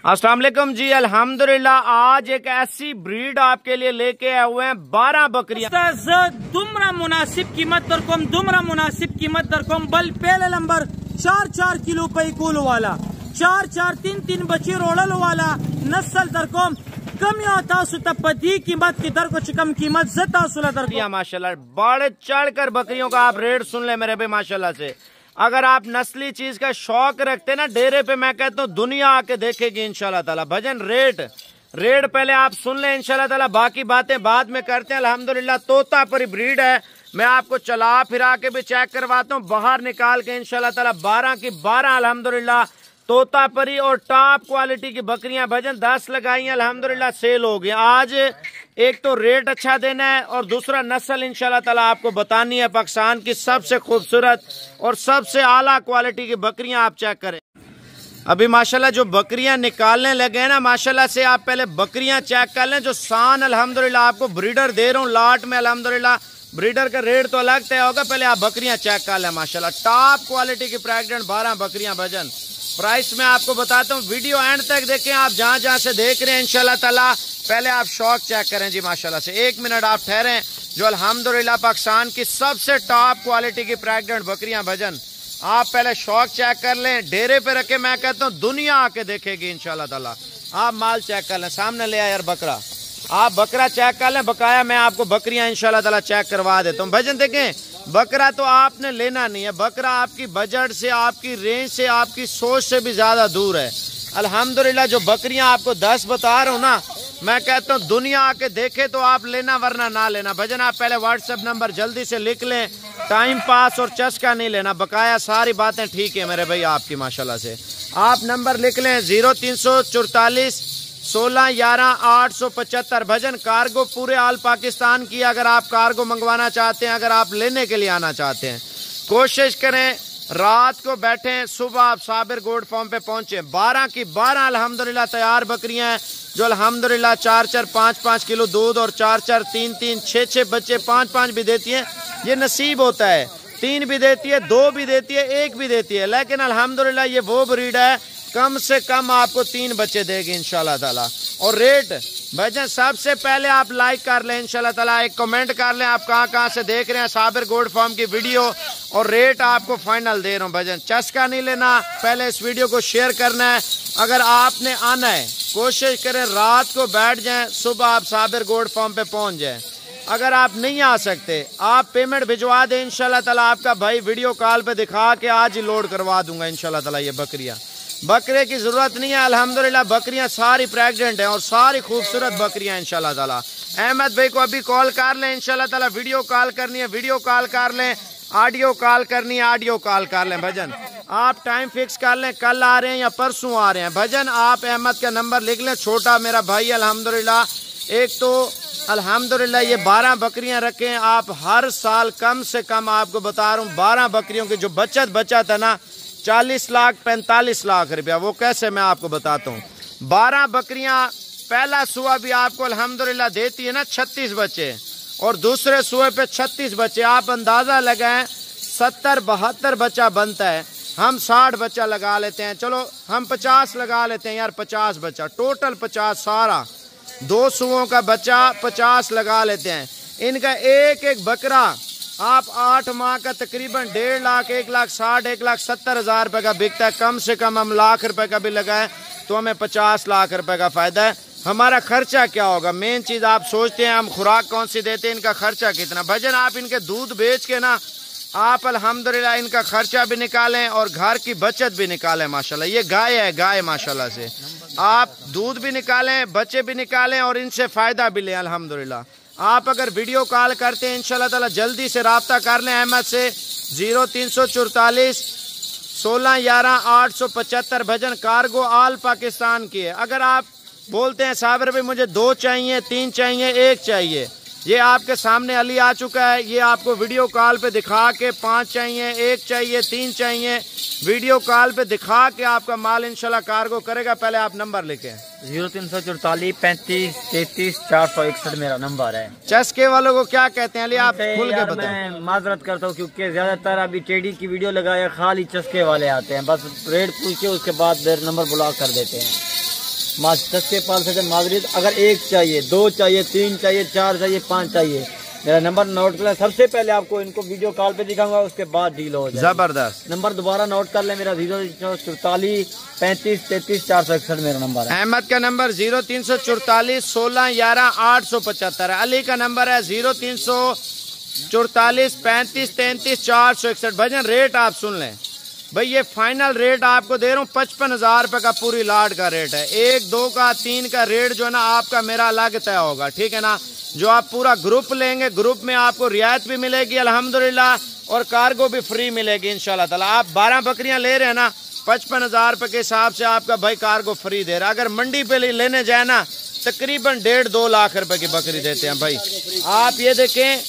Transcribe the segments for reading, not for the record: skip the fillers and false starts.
अस्सलाम वालेकुम जी। अल्हम्दुलिल्लाह आज एक ऐसी ब्रीड आपके लिए लेके आए हुए हैं 12 बकरियां। दुमरा मुनासिब कीमत दरकम दुमरा मुनासिब कीमत दरकम बल पहले नंबर 4 किलो पे कूल वाला 4 बच्चे रोड़ल वाला नस्ल दरकम कम यादी कीमत की दर को चिकम कीमत जता माशाल्लाह बढ़ चढ़ कर बकरियों का आप रेट सुन ले मेरे भाई माशाल्लाह से। अगर आप नस्ली चीज का शौक रखते ना डेरे पे मैं कहता हूँ दुनिया आके देखेगी इंशाल्लाह ताला। भजन रेट पहले आप सुन ले इंशाल्लाह ताला, बाकी बातें बाद में करते हैं। अल्हम्दुलिल्लाह तोता परी ब्रीड है, मैं आपको चला फिरा के भी चेक करवाता हूँ बाहर निकाल के इंशाल्लाह ताला। 12 की 12 अल्हम्दुलिल्लाह तोता परी और टॉप क्वालिटी की बकरियां भजन 10 लगाई अल्हम्दुलिल्लाह सेल हो गई। आज एक तो रेट अच्छा देना है और दूसरा नस्ल इंशाल्लाह ताला आपको बतानी है पाकिस्तान की सबसे खूबसूरत और सबसे आला क्वालिटी की बकरियां आप चेक करें। अभी माशाल्लाह जो बकरियां निकालने लगे हैं ना माशाल्लाह से, आप पहले बकरियां चेक कर लें जो शान अल्हम्दुलिल्लाह आपको ब्रीडर दे रहा हूँ लाट में। अल्हम्दुलिल्लाह ब्रीडर का रेट तो अलग तय होगा, पहले आप बकरियां चेक कर लें माशाल्लाह। टॉप क्वालिटी की प्रेग्नेंट 12 बकरियां भजन प्राइस में आपको बताता हूँ, वीडियो एंड तक देखें। आप जहाँ से देख रहे हैं इंशाल्लाह ताला पहले आप शौक चेक करें जी माशाल्लाह से। 1 मिनट आप ठहरें। जो अल्हम्दुलिल्लाह पाकिस्तान की सबसे टॉप क्वालिटी की प्रेग्नेंट बकरियां भजन आप पहले शौक चेक कर लें। डेरे पे रखे मैं कहता हूँ दुनिया आके देखेगी इंशाल्लाह ताला। आप माल चेक कर लें, सामने ले आए यार बकरा, आप बकरा चेक कर लें। बकाया मैं आपको बकरियां इंशाल्लाह ताला चेक करवा देता हूँ। भजन देखें बकरा तो आपने लेना नहीं है, बकरा आपकी बजट से आपकी रेंज से आपकी सोच से भी ज्यादा दूर है। अल्हम्दुलिल्लाह जो बकरियां आपको 10 बता रहा हूँ ना, मैं कहता हूँ दुनिया आके देखे तो आप लेना वरना ना लेना। भजन आप पहले व्हाट्सएप नंबर जल्दी से लिख लें, टाइम पास और चस्का नहीं लेना, बकाया सारी बातें ठीक है मेरे भाई आपकी माशाल्लाह से। आप नंबर लिख लें 0344 16 11 875। भजन कार्गो पूरे आल पाकिस्तान की, अगर आप कार्गो मंगवाना चाहते हैं, अगर आप लेने के लिए आना चाहते हैं कोशिश करें रात को बैठें, सुबह आप साबिर गोड फार्म पे पहुंचे। 12 की 12 अल्हम्दुलिल्लाह तैयार बकरियां हैं जो अल्हम्दुलिल्लाह 4 5 किलो दूध और 4 3 6 बच्चे 5 भी देती हैं। ये नसीब होता है, 3 भी देती है, 2 भी देती है, 1 भी देती है, लेकिन अल्हम्दुलिल्लाह ये वो ब्रीड है कम से कम आपको 3 बच्चे देगी इंशाल्लाह ताला। और रेट भजन सबसे पहले आप लाइक कर लें इंशाल्लाह ताला, एक कमेंट कर लें आप कहाँ से देख रहे हैं साबिर गोड फार्म की वीडियो, और रेट आपको फाइनल दे रहा हूँ। भजन चस्का नहीं लेना, पहले इस वीडियो को शेयर करना है। अगर आपने आना है कोशिश करें रात को बैठ जाएं, सुबह आप साबिर गोड फार्म पे पहुंच जाएं। अगर आप नहीं आ सकते आप पेमेंट भिजवा दें इंशाल्लाह ताला, आपका भाई वीडियो कॉल पे दिखा के आज ही लोड करवा दूंगा इंशाल्लाह ताला। ये बकरियां बकरे की जरूरत नहीं है अल्हम्दुलिल्लाह, बकरियां सारी प्रेग्नेंट हैं और सारी खूबसूरत बकरियां इंशाल्लाह ताला। अहमद भाई को अभी कॉल कर लें इंशाल्लाह ताला, वीडियो कॉल करनी है वीडियो कॉल कर लें, ऑडियो कॉल करनी है ऑडियो कॉल कर लें। भजन आप टाइम फिक्स कर लें, कल आ रहे हैं या परसों आ रहे हैं। भजन आप अहमद का नंबर लिख लें, छोटा मेरा भाई अल्हम्दुलिल्लाह। एक तो अल्हम्दुलिल्लाह ये 12 बकरियां रखें आप हर साल कम से कम, आपको बता रहा हूँ 12 बकरियों की जो बचत है ना 40 लाख 45 लाख रुपया, वो कैसे मैं आपको बताता हूँ। 12 बकरियां पहला सुआ भी आपको अल्हम्दुलिल्लाह देती है ना 36 बच्चे और दूसरे सुए पे 36 बच्चे। आप अंदाजा लगाएं 70-72 बच्चा बनता है, हम 60 बच्चा लगा लेते हैं, चलो हम 50 लगा लेते हैं यार, 50 बच्चा टोटल 50 सारा 2 सुओं का बच्चा 50 लगा लेते हैं। इनका एक बकरा आप 8 माह का तकरीबन 1.5 लाख 1,60,000 1,70,000 रुपए का बिकता है। कम से कम हम लाख रुपए का भी लगाएं तो हमें 50 लाख रुपए का फायदा है। हमारा खर्चा क्या होगा, मेन चीज आप सोचते हैं हम खुराक कौन सी देते हैं, इनका खर्चा कितना। भजन आप इनके दूध बेच के ना आप अल्हम्दुलिल्लाह इनका खर्चा भी निकालें और घर की बचत भी निकालें माशाल्लाह। ये गाय है, गाय माशाल्लाह से आप दूध भी निकालें, बच्चे भी निकालें और इनसे फायदा भी लें अल्हम्दुलिल्लाह। आप अगर वीडियो कॉल करते हैं इंशाल्लाह ताला जल्दी से राब्ता कर लें अहमद से 0344 16 11 875। भजन कार्गो आल पाकिस्तान की है। अगर आप बोलते हैं साबिर भाई मुझे 2 चाहिए 3 चाहिए 1 चाहिए, ये आपके सामने अली आ चुका है, ये आपको वीडियो कॉल पे दिखा के 5 चाहिए 1 चाहिए 3 चाहिए वीडियो कॉल पे दिखा के आपका माल इंशाल्लाह कार्गो करेगा। पहले आप नंबर लिखें 0344 35 33 461 मेरा नंबर है। चस्के वालों को क्या कहते हैं अली आप खुल के बताएं। मैं माजरत करता हूँ क्योंकि ज्यादातर अभी टेडी की वीडियो लगाया खाली चस्के वाले आते हैं, बस रेट पूछ के उसके बाद नंबर ब्लॉक कर देते हैं। सस्ते पाल सकते माजरीत। अगर 1 चाहिए, 2 चाहिए, 3 चाहिए, 4 चाहिए, 5 चाहिए, मेरा नंबर नोट कर लें। सबसे पहले आपको इनको वीडियो कॉल पे दिखाऊंगा, उसके बाद डील हो जाए। जबरदस्त। नंबर दोबारा नोट कर लें, मेरा 0344 35 33 461 मेरा नंबर है। अहमद का नंबर 0344 16 11 875 है। अली का नंबर है 0344 35 33 461। भजन रेट आप सुन लें भाई, ये फाइनल रेट आपको दे रहा हूँ 55,000 रुपए का, पूरी लाट का रेट है। 1, 2 का 3 का रेट जो है ना आपका मेरा अलग तय होगा, ठीक है ना। जो आप पूरा ग्रुप लेंगे, ग्रुप में आपको रियायत भी मिलेगी अल्हम्दुलिल्लाह, और कार्गो भी फ्री मिलेगी इंशाल्लाह ताला। आप 12 बकरियां ले रहे हैं ना, 55,000 रुपए के हिसाब से आपका भाई कार्गो फ्री दे रहा है। अगर मंडी पे लेने जाए ना तकरीबन 1.5-2 लाख रुपए की बकरी देते हैं भाई। आप ये देखें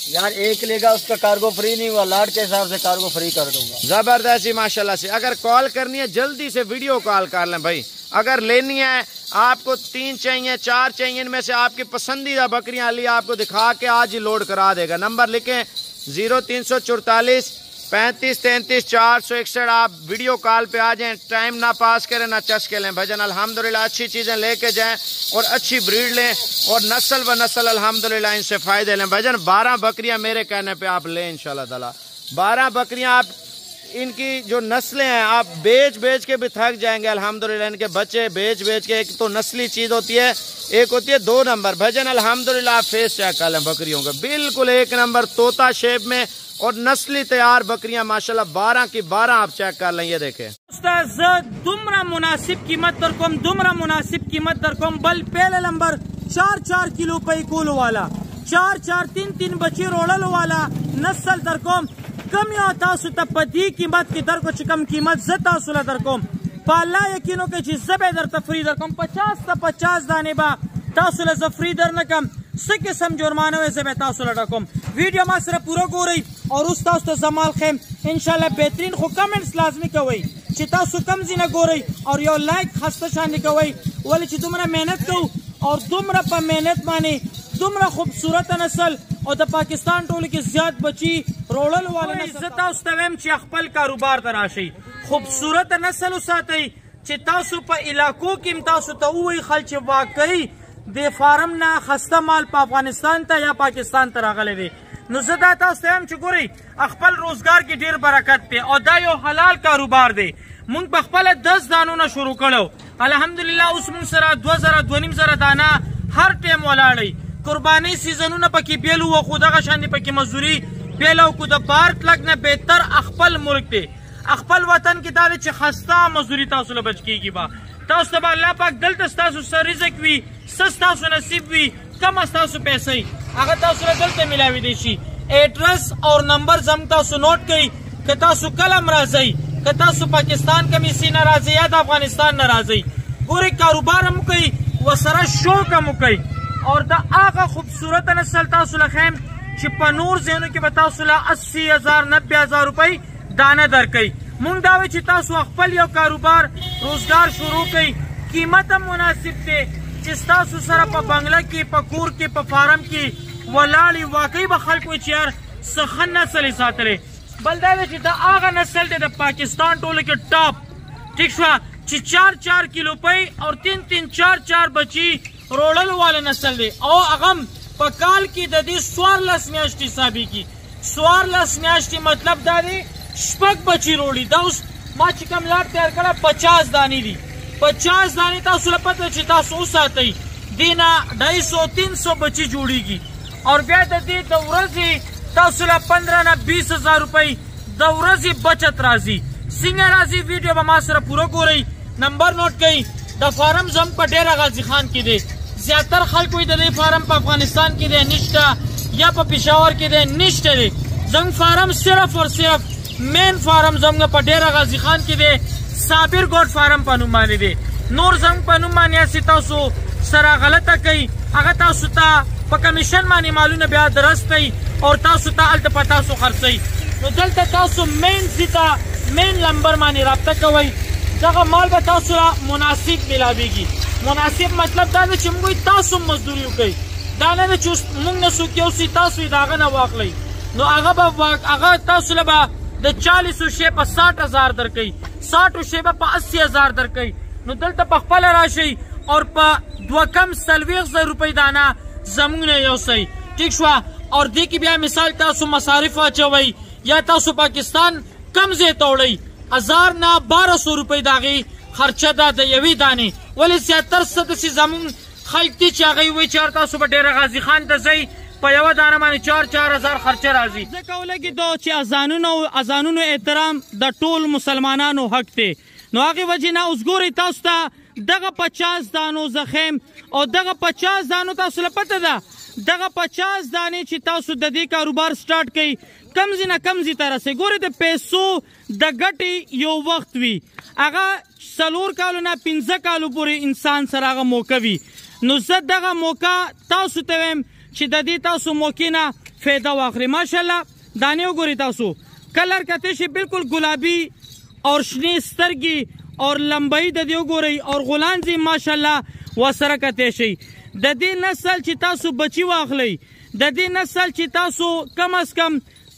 यार, एक लेगा उसका कार्गो फ्री नहीं हुआ, लाट के हिसाब से कार्गो फ्री कर दूंगा। जबरदस्ती माशाल्लाह से। अगर कॉल करनी है जल्दी से वीडियो कॉल कर लें भाई। अगर लेनी है आपको 3 चाहिए, 4 चाहिए, इनमें से आपकी पसंदीदा बकरियां अली आपको दिखा के आज ही लोड करा देगा। नंबर लिखें 0344 35 33 461। आप वीडियो कॉल पे आ जाएं, टाइम ना पास करें ना चस्के लें भजन। अल्हम्दुलिल्लाह अच्छी चीजें लेके जाएं और अच्छी ब्रीड लें और नस्ल व नस्ल अल्हम्दुलिल्लाह इनसे फायदे लें भजन। 12 बकरियां मेरे कहने पे आप लें इंशाल्लाह ताला। 12 बकरियां आप इनकी जो नस्लें हैं आप बेच बेच के भी थक जाएंगे अल्हम्दुलिल्लाह। इनके बच्चे बेच बेच के, एक तो नस्ली चीज होती है, एक होती है 2 नंबर भजन। अल्हम्दुलिल्लाह आप फेस चेक कर लें बकरियों का, बिल्कुल 1 नंबर तोता शेप में और नस्ली तैयार बकरियां माशाल्लाह 12 की 12 आप चेक कर लें। ये देखें दुमरा मुनासिब कीमत दरकोम, दुमरा मुनासिब कीमत दरकोम। बल पहले नंबर 4-4 किलो पे कूल वाला, 4-4 3-3 बच्चे रोड़ल वाला नस्ल दरकोम। कम या पदी कीमत की दर को चिकम कीमत जता सुला दरकोम। पाला यकीनों के चीज जबे दर तफरी दरकोम 50 दाने बा तासुला जफरी दर न कम सके सम जुर्माना वैसे बेतासुला रकम। वीडियो मा सिर्फ पूरा गो रही और उस्ताद तो जमाल खेम इंशाल्लाह बेहतरीन खो कमेंट्स लाजमी कवई चिता सुकम जी न गो रही और यो लाइक खस्ता शान कवई वाले ची तुमरा मेहनत को और तुमरा पर मेहनत माने तुमरा खूबसूरत नस्ल और द पाकिस्तान टोली की ज्यादा बची रोड़ल वाले इज्जत उस्तवेम ची अखपल कारोबार तराशी खूबसूरत नस्ल उसाते चितासु पर इलाकों की इमतासु तो वही खलच वाकई दे फार्म ना खस्ता माल पा अफगानिस्तान ता या पाकिस्तान ता रागले वे नुज़दा ता उस्तवेम चुकुरी अखपल रोजगार की ढेर बरकत पे और दायो हलाल कारोबार दे मुंग बखपल 10 दानों ना शुरू करो अल्हम्दुलिल्लाह उस मुंग सरा 2000 जरा दाना हर टाइम वालाड़ी कुर्बानी सीजनों ना पकी बेलू व खुदा का शान पकी मजदूरी बेलो कुदा पार्क लगना बेहतर अखपल मुल्क दे अखपल वतन की तारीख खस्ता मजदूरी तासुल बचकी की बा तासु अल्लाह पाक दल तासु सर रिज़्क वी सस्ता सु नसीब वी कम तासु पैसे अगर तासु दल ते मिलावी देशी एड्रेस और नंबर जम तासु नोट कई कि तासु कलम राजी कि तासु पाकिस्तान कमीसी नाराजी या अफगानिस्तान नाराजी पूरे कारोबार हम कई व सरा शौक हम कई और द आगा खूबसूरत नस्ल तासु खैम चिपनूर जेनो के बतासुला 80,000 90,000 रुपए दाना दर कई मुंग दावे चितासु अखपल यो कारोबार रोजगार शुरू कई कीमत मुनासिब थे चिस्तासु सरा प बंगला की पकूर की प फार्म की वलाली वाकई बखल को यार सखन नस्ल सातरे बलदावे चिता आगा नस्ल दे पाकिस्तान टोले के टॉप ठीक छा 4-4 किलो पे और 3-3 4-4 बची रोड़ल वाले नस्ल दे और अगम पकाल की ददी स्वार लसम्याश्ती साबी की स्वार लसम्याश्ती मतलब दादी शपक बची रोड़ी दा उस मा चिकम लाट तैयार करा 50 दानी दी 50 दानी ता सुलपत चिता सो सातई दीना 250-300 बची जोड़ीगी और ब्या ददी दौरजी ता सुला 15 ना 20,000 रुपए दौरजी बचत राजी सिंह राजी वीडियो बमा सर पूरा को रही नंबर नोट कई द फार्म जम पर डेरा गाजी खान की दे ज्यादातर खल कोई दे फार्म पर अफगानिस्तान की दे निष्ठा या पर पिशावर की दे निष्ठा दे जंग फार्म सिर्फ और सिर्फ मेन फार्म जंग पर डेरा गाजी खान की दे साबिर गोड फार्म पर नुमानी दे नूर जंग पर नुमानी ऐसी तासु सरा गलत कई अगर तासु ता पर कमीशन मानी मालूम ब्या दरस्त और तासु ता अल्ट पतासु खर्चई नो दलता तासु मेन जिता मेन नंबर मानी राब्ता कवई जगह माल बतासुरा मुनासिब मिलावेगी मुनासिब मतलब दाने चिमगुई तासु मजदूरी कई दाने ने चुस मुंग न सुकियो सी तासु दागा न वाकलई नो आगा बा आगा तासु लबा द 40 शे पर 60,000 दर कई 60 शे पर 80,000 दर कई नो दलता पखपल राशि और په 2,40,000 روپۍ دانا زمونږ نه یوسئ. ټیک شوه. اور دې کې بیا مثال تاسو مصارف اچوئ یا تاسو پاکستان کم ځای ته وړئ 1000 نه 1200 روپۍ د هغې خرچه ده د یوې دانې. ولې زیاتر څه داسې زمونږ خلک دي چې هغوی وایي چې تاسو به ډېره غازي خان ته ځئ په یوه دانه باندې 4,000 خرچه راځي. ځکه ولګېدو چې اذانونو احترام د ټول مسلمانانو حق دی. نو هغې وجې نه اوس ګورئ تاسو ته دغه 50 دانو زخم او دغه 50 دانو تاسو له پته ده دغه 50 دانې چې تاسو د دې کاروبار سټارټ کړئ کم ځای نه کم ځای ته رسئ. ګورئ د پیسو د ګټې یو وخت وي هغه 4 کالو نه 15 کالو پورې انسان سره هغه موقع وي. نو زه دغه موقع تاسو ته وایم چې د دې تاسو موقع نه فایده واخلئ. ماشاءالله دانې وګورئ تاسو کلر کته شي بالکل ګلابي اور شنې سترګې اور لمبۍ د دې وګورئ اور غولانځې ماشاءالله ورسره کتی شي. د دې نسل چې تاسو بچي واخلئ د دې نسل چې تاسو کم از کم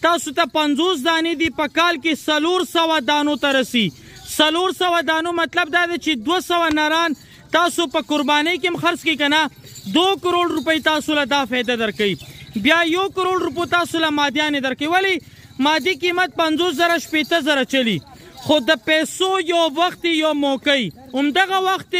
تاسو ته 50 دانې دي په کال کې 400 دانو ته رسي. 400 دانو مطلب دا دی چې 200 نران تاسو په قربانۍ کې هم خرڅ کړئ که نه 2 کروڑ روپۍ تاسو له دا فایده درکوي. بیا 1 کروڑ روپو تاسو له مادیانې درکوي. ولې مادي قیمت 50,000 شپېته چلی خو د پیسو یو وخت یو موقع همدغه وخت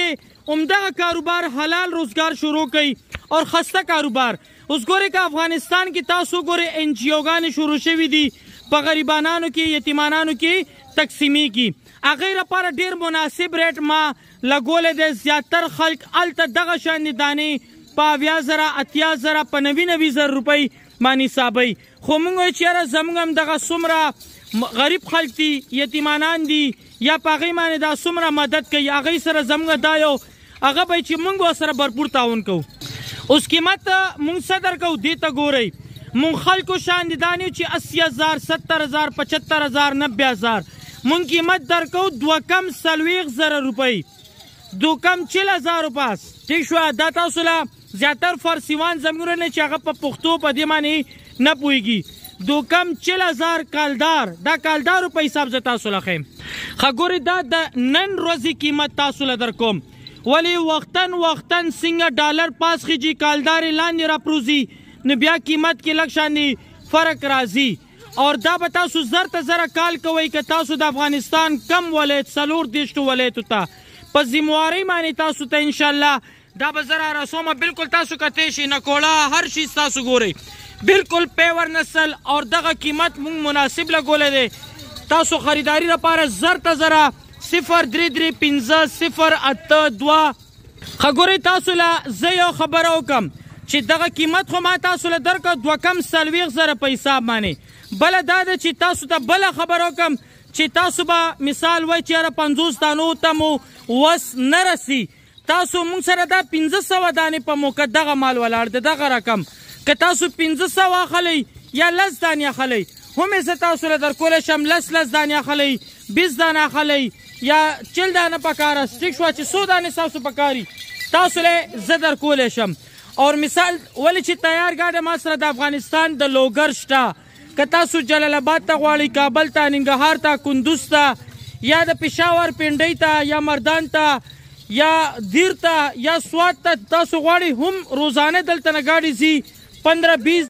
همدغه کاروبار حلال روزګار شروع کړئ اور خسته کاروبار. اوس ګورئ که افغانستان کې تاسو ګورئ NGO شروع شوي دي په غریبانانو کې یتیمانانو کې تقسیمي کی هغې لپاره ډېر مناسب ریټ ما لګولی دی. زیاتر خلک هلته دغه شانې دانې په 80,000 80,000 په 90,000 روپۍ باندې حسابوي. خو موږ وایو چې یاره زموږ هم دغه څومره غریب خلک دي یتیمانان دي یا په هغې باندې دا څومره مدد کوي هغې سره زموږ دا یو هغه به چې موږ ورسره بھرپور تعاون کوو. اوس قیمت موږ څه درکوو دې ته ګورئ. موږ خلکو شان دي دا نه چې 80,000 70,000 75,000 90,000 موږ قیمت درکوو 2,40,000 روپۍ 2,40,000 پاس. ټیک شوه. دا تاسو له زیاتر فارسیوان زموږ نه چې هغه په پښتو په دې باندې نه پوهېږي 2,40,000 کالدار دا کالدارو په حساب زه تاسو له ښیم. ښه ګورئ دا د نن ورځې قیمت تاسو له درکوم. ولې وختن څنګه ډالر پاس خیجي کالدارې لاندې راپروزي نو بیا قیمت کې لږ شانې فرق راځي. اور دا به تاسو زر ته زره کال کوئ که تاسو د افغانستان کم ولایت 4 ولایتو ته په ذموارۍ باندې تاسو ته انشاءالله دا به زه راسومه بالکل تاسو کتی شي نکوړه هر شي تاسو ګورئ بالکل پیور نسل اور دغه قیمت مونږ مناسب لګولی دی. تاسو خریداري لپاره زر ته زره 0335008 ښه ګورئ تاسو له زه یو خبره وکړم چې دغه قیمت خو ما تاسو له درکړه 2,40,000 په حساب باندې. بله دا ده چې تاسو ته بله خبره وکړم چې تاسو به مثال وایي چې یاره 50 دانو ته مو وس نه رسي تاسو مونږ سره دا 1500 دانې په موقع دغه مال ولاړ دی دغه رقم که تاسو 1500 اخلئ یا 10 دانې اخلئ هم یې زه تاسو له درکولی شم 10 دانې اخلئ 20 دانې اخلئ یا 40 دانه پکاره ټیک شوه چې 100 دانې ستاسو پکاري تاسو له زه درکولی شم. اور مثال ولې چې تیار ګاډی ما سره د افغانستان د لوګر شته که تاسو جلال آباد ته غواړئ کابل ته ننګرهار ته کندوز ته یا د پېښور پنډۍ ته یا مردان ته یا دیر ته یا سوات ته تاسو غواړئ هم روزانه دلته نه ګاډي ځي 15-20